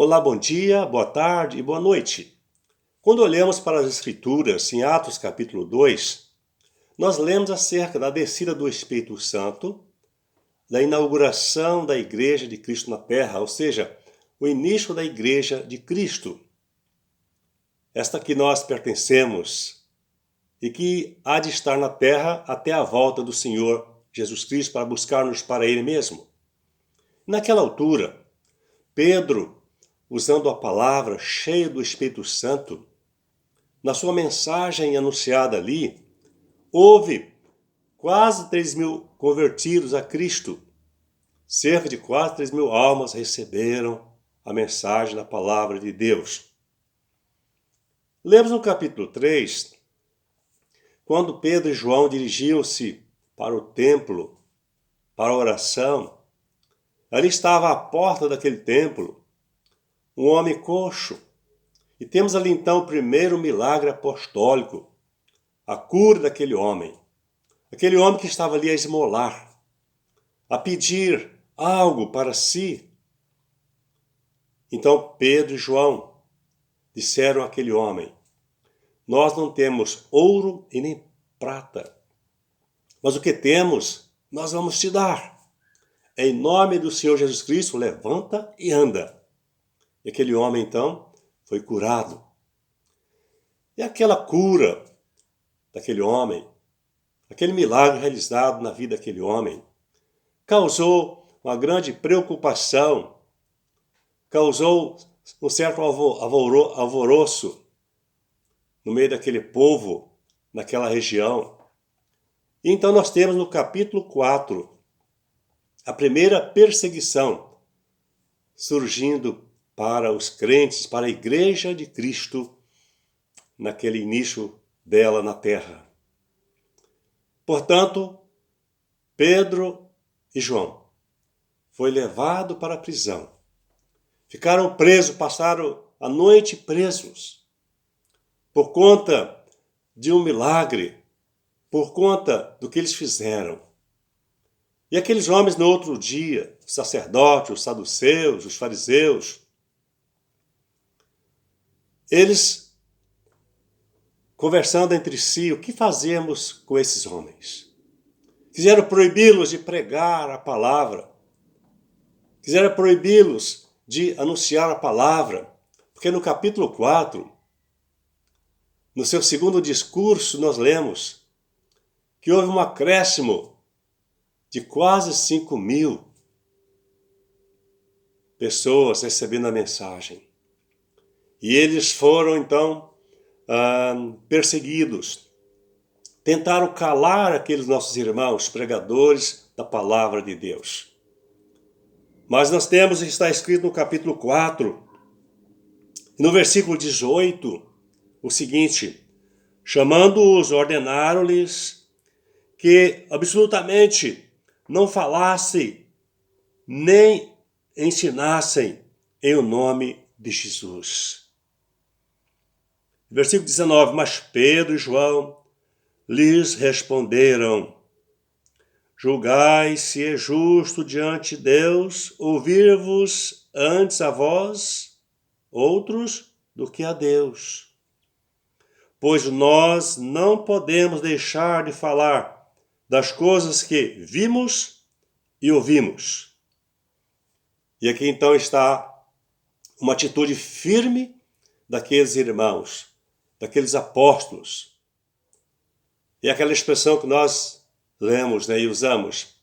Olá, bom dia, boa tarde e boa noite. Quando olhamos para as Escrituras, em Atos capítulo 2, nós lemos acerca da descida do Espírito Santo, da inauguração da Igreja de Cristo na Terra, ou seja, o início da Igreja de Cristo. Esta que nós pertencemos e que há de estar na Terra até a volta do Senhor Jesus Cristo para buscar-nos para Ele mesmo. Naquela altura, Pedro, usando a palavra, cheio do Espírito Santo, na sua mensagem anunciada ali, houve quase 3.000 convertidos a Cristo. Cerca de quase 3.000 almas receberam a mensagem da palavra de Deus. Lemos no capítulo 3, quando Pedro e João dirigiam-se para o templo, para a oração. Ali estava à porta daquele templo um homem coxo. E temos ali então o primeiro milagre apostólico, a cura daquele homem. Aquele homem que estava ali a esmolar, a pedir algo para si. Então Pedro e João disseram àquele homem: nós não temos ouro e nem prata, mas o que temos nós vamos te dar. Em nome do Senhor Jesus Cristo, levanta e anda. E aquele homem então foi curado. E aquela cura daquele homem, aquele milagre realizado na vida daquele homem, causou uma grande preocupação, causou um certo alvoroço no meio daquele povo, naquela região. E então nós temos no capítulo 4, a primeira perseguição surgindo para os crentes, para a Igreja de Cristo, naquele início dela na terra. Portanto, Pedro e João foi levado para a prisão. Ficaram presos, passaram a noite presos, por conta de um milagre, por conta do que eles fizeram. E aqueles homens no outro dia, os sacerdotes, os saduceus, os fariseus, eles conversando entre si, o que fazemos com esses homens? Quiseram proibi-los de pregar a palavra, quiseram proibi-los de anunciar a palavra, porque no capítulo 4, no seu segundo discurso, nós lemos que houve um acréscimo de quase 5.000 pessoas recebendo a mensagem. E eles foram, então, perseguidos. Tentaram calar aqueles nossos irmãos, pregadores da palavra de Deus. Mas nós temos, está escrito no capítulo 4, no versículo 18, o seguinte: chamando-os, ordenaram-lhes que absolutamente não falassem nem ensinassem em o nome de Jesus. Versículo 19, mas Pedro e João lhes responderam: julgai se é justo diante de Deus ouvir-vos antes a vós, outros, do que a Deus. Pois nós não podemos deixar de falar das coisas que vimos e ouvimos. E aqui então está uma atitude firme daqueles irmãos, daqueles apóstolos. E aquela expressão que nós lemos, e usamos: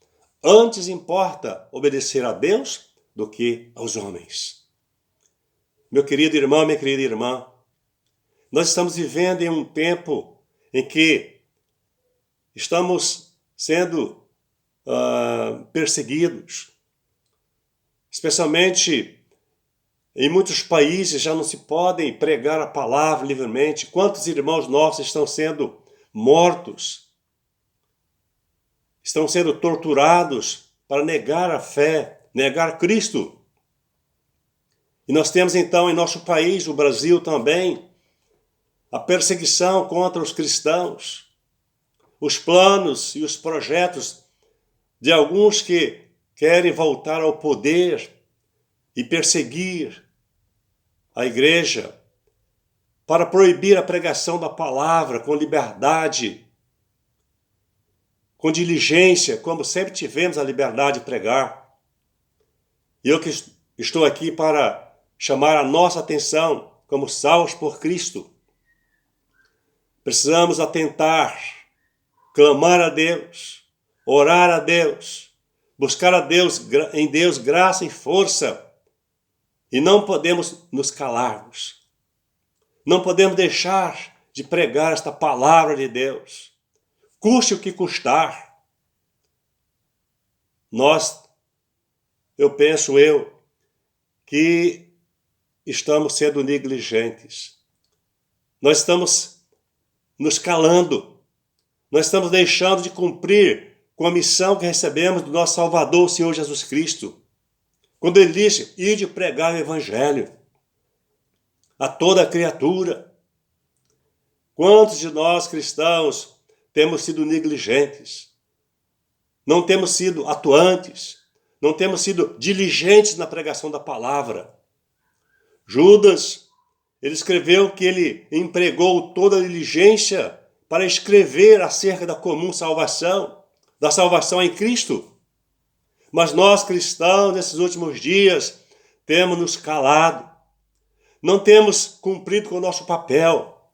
antes importa obedecer a Deus do que aos homens. Meu querido irmão, minha querida irmã, nós estamos vivendo em um tempo em que estamos sendo perseguidos. Especialmente em muitos países já não se podem pregar a palavra livremente. Quantos irmãos nossos estão sendo mortos? Estão sendo torturados para negar a fé, negar Cristo. E nós temos então em nosso país, o Brasil também, a perseguição contra os cristãos, os planos e os projetos de alguns que querem voltar ao poder e perseguir a igreja para proibir a pregação da palavra com liberdade, com diligência, como sempre tivemos a liberdade de pregar. E eu que estou aqui para chamar a nossa atenção como salvos por Cristo. Precisamos atentar, clamar a Deus, orar a Deus, buscar a Deus, em Deus graça e força. E não podemos nos calarmos. Não podemos deixar de pregar esta palavra de Deus. Custe o que custar. Eu penso que estamos sendo negligentes. Nós estamos nos calando. Nós estamos deixando de cumprir com a missão que recebemos do nosso Salvador, o Senhor Jesus Cristo. Quando ele disse, ide pregar o Evangelho a toda criatura. Quantos de nós cristãos temos sido negligentes? Não temos sido atuantes? Não temos sido diligentes na pregação da palavra? Judas, ele escreveu que ele empregou toda a diligência para escrever acerca da comum salvação, da salvação em Cristo. Mas nós cristãos, nesses últimos dias, temos nos calado. Não temos cumprido com o nosso papel.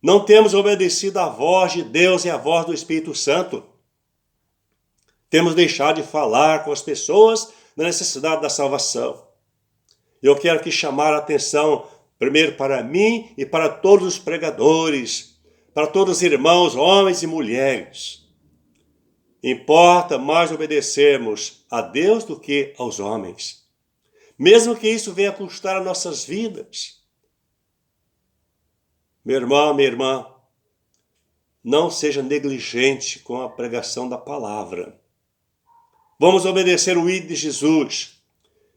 Não temos obedecido à voz de Deus e à voz do Espírito Santo. Temos deixado de falar com as pessoas da necessidade da salvação. Eu quero aqui chamar a atenção, primeiro para mim e para todos os pregadores, para todos os irmãos, homens e mulheres. Importa mais obedecermos a Deus do que aos homens. Mesmo que isso venha custar as nossas vidas. Meu irmão, minha irmã, não seja negligente com a pregação da palavra. Vamos obedecer o ID de Jesus.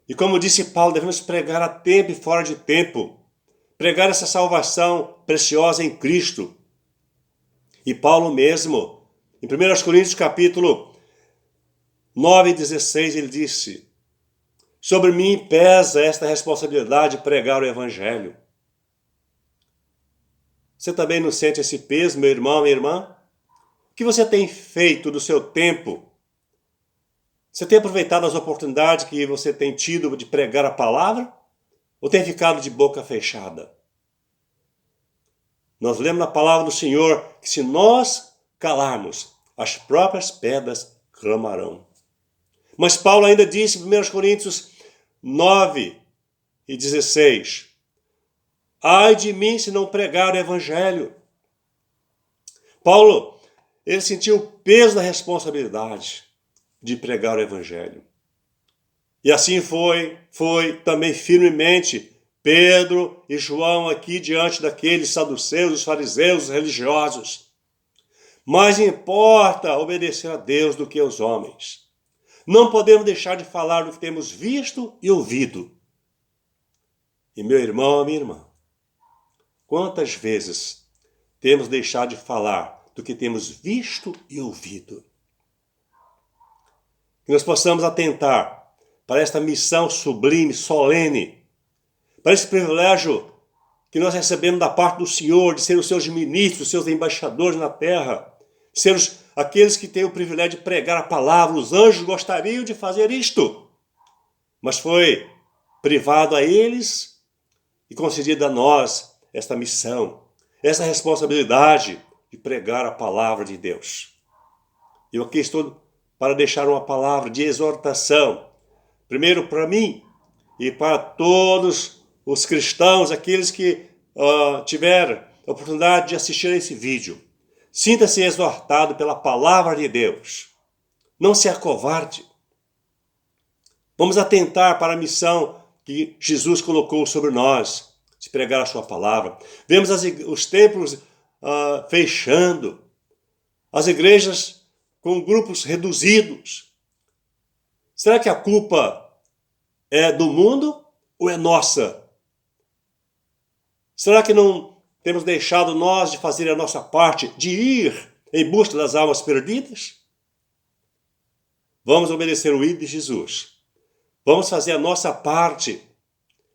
E como disse Paulo, devemos pregar a tempo e fora de tempo. Pregar essa salvação preciosa em Cristo. E Paulo mesmo, em 1 Coríntios capítulo 9 e 16, ele disse, sobre mim pesa esta responsabilidade de pregar o Evangelho. Você também não sente esse peso, meu irmão, minha irmã? O que você tem feito do seu tempo? Você tem aproveitado as oportunidades que você tem tido de pregar a palavra? Ou tem ficado de boca fechada? Nós lemos na palavra do Senhor que se nós calarmos, as próprias pedras clamarão. Mas Paulo ainda disse em 1 Coríntios 9 e 16, ai de mim se não pregar o Evangelho. Paulo, ele sentiu o peso da responsabilidade de pregar o Evangelho. E assim foi também firmemente Pedro e João aqui diante daqueles saduceus, os fariseus, os religiosos. Mais importa obedecer a Deus do que aos homens. Não podemos deixar de falar do que temos visto e ouvido. E meu irmão, minha irmã, quantas vezes temos deixado de falar do que temos visto e ouvido? Que nós possamos atentar para esta missão sublime, solene, para esse privilégio que nós recebemos da parte do Senhor, de ser os seus ministros, os seus embaixadores na terra, ser aqueles que têm o privilégio de pregar a palavra. Os anjos gostariam de fazer isto, mas foi privado a eles e concedido a nós esta missão, essa responsabilidade de pregar a palavra de Deus. Eu aqui estou para deixar uma palavra de exortação, primeiro para mim e para todos os cristãos, aqueles que tiveram a oportunidade de assistir a esse vídeo. Sinta-se exortado pela palavra de Deus. Não se acovarde. Vamos atentar para a missão que Jesus colocou sobre nós, de pregar a sua palavra. Vemos os templos fechando, as igrejas com grupos reduzidos. Será que a culpa é do mundo ou é nossa? Será que não temos deixado nós de fazer a nossa parte, de ir em busca das almas perdidas? Vamos obedecer o ID de Jesus. Vamos fazer a nossa parte.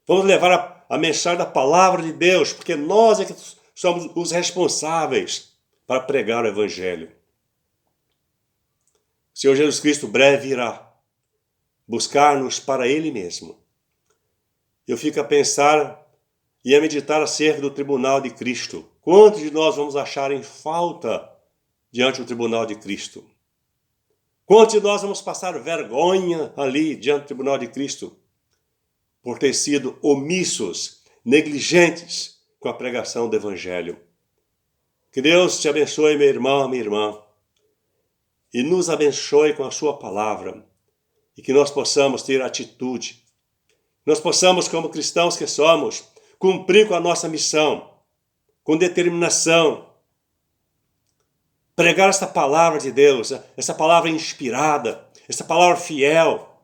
Vamos levar a mensagem da palavra de Deus, porque nós é que somos os responsáveis para pregar o Evangelho. O Senhor Jesus Cristo breve irá buscar-nos para Ele mesmo. Eu fico a pensar e a meditar acerca do tribunal de Cristo. Quantos de nós vamos achar em falta diante do tribunal de Cristo? Quantos de nós vamos passar vergonha ali diante do tribunal de Cristo por ter sido omissos, negligentes com a pregação do Evangelho? Que Deus te abençoe, meu irmão, minha irmã, e nos abençoe com a sua palavra, e que nós possamos ter atitude, nós possamos, como cristãos que somos, cumprir com a nossa missão, com determinação, pregar esta palavra de Deus, essa palavra inspirada, essa palavra fiel,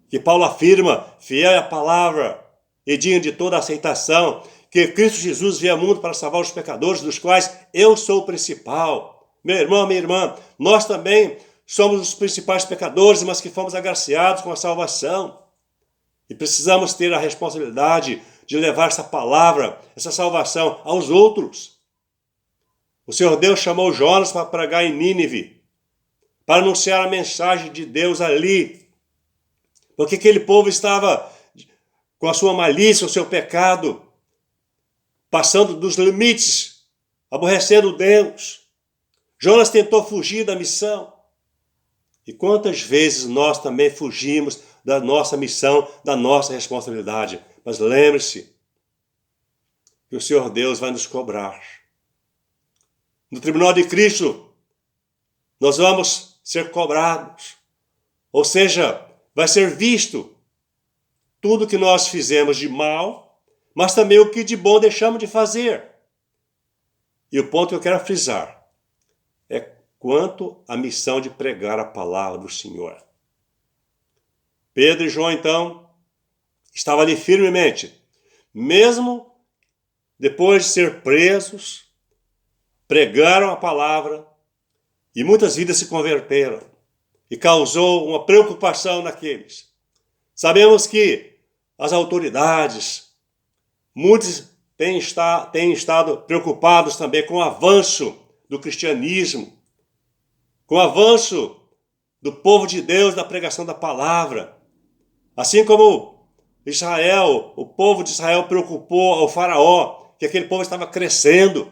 que Paulo afirma, fiel é a palavra e digna de toda aceitação, que Cristo Jesus veio ao mundo para salvar os pecadores, dos quais eu sou o principal. Meu irmão, minha irmã, nós também somos os principais pecadores, mas que fomos agraciados com a salvação. E precisamos ter a responsabilidade de levar essa palavra, essa salvação aos outros. O Senhor Deus chamou Jonas para pregar em Nínive, para anunciar a mensagem de Deus ali, porque aquele povo estava com a sua malícia, o seu pecado, passando dos limites, aborrecendo Deus. Jonas tentou fugir da missão. E quantas vezes nós também fugimos da nossa missão, da nossa responsabilidade. Mas lembre-se que o Senhor Deus vai nos cobrar. No tribunal de Cristo, nós vamos ser cobrados. Ou seja, vai ser visto tudo que nós fizemos de mal, mas também o que de bom deixamos de fazer. E o ponto que eu quero frisar é quanto à missão de pregar a palavra do Senhor. Pedro e João, então, estavam ali firmemente, mesmo depois de ser presos, pregaram a palavra e muitas vidas se converteram e causou uma preocupação naqueles. Sabemos que as autoridades, muitos têm estado preocupados também com o avanço do cristianismo, com o avanço do povo de Deus na pregação da palavra. Assim como Israel, o povo de Israel preocupou ao faraó, que aquele povo estava crescendo.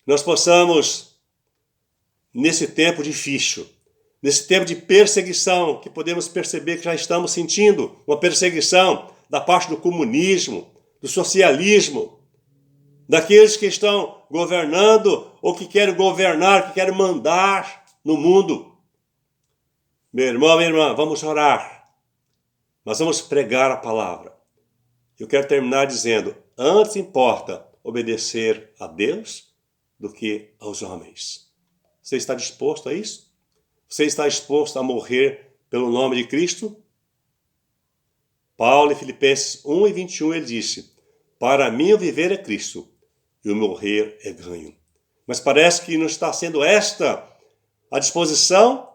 Nós possamos, nesse tempo difícil, nesse tempo de perseguição, que podemos perceber que já estamos sentindo uma perseguição da parte do comunismo, do socialismo, daqueles que estão governando ou que querem governar, que querem mandar no mundo. Meu irmão, minha irmã, vamos orar, mas vamos pregar a palavra. Eu quero terminar dizendo, antes importa obedecer a Deus do que aos homens. Você está disposto a isso? Você está disposto a morrer pelo nome de Cristo? Paulo, em Filipenses 1:21, ele disse, para mim o viver é Cristo e o morrer é ganho. Mas parece que não está sendo esta a disposição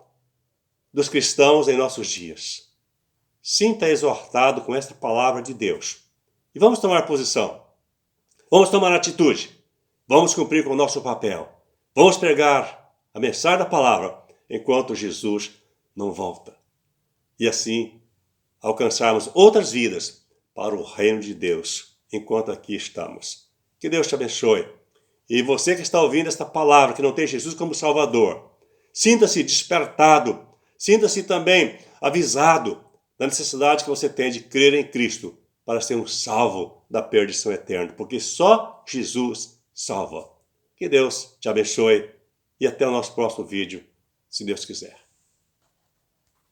dos cristãos em nossos dias. Sinta exortado com esta palavra de Deus. E vamos tomar posição. Vamos tomar atitude. Vamos cumprir com o nosso papel. Vamos pregar a mensagem da palavra enquanto Jesus não volta. E assim alcançarmos outras vidas para o reino de Deus enquanto aqui estamos. Que Deus te abençoe. E você que está ouvindo esta palavra, que não tem Jesus como Salvador, sinta-se despertado, sinta-se também avisado da necessidade que você tem de crer em Cristo para ser um salvo da perdição eterna, porque só Jesus salva. Que Deus te abençoe e até o nosso próximo vídeo, se Deus quiser.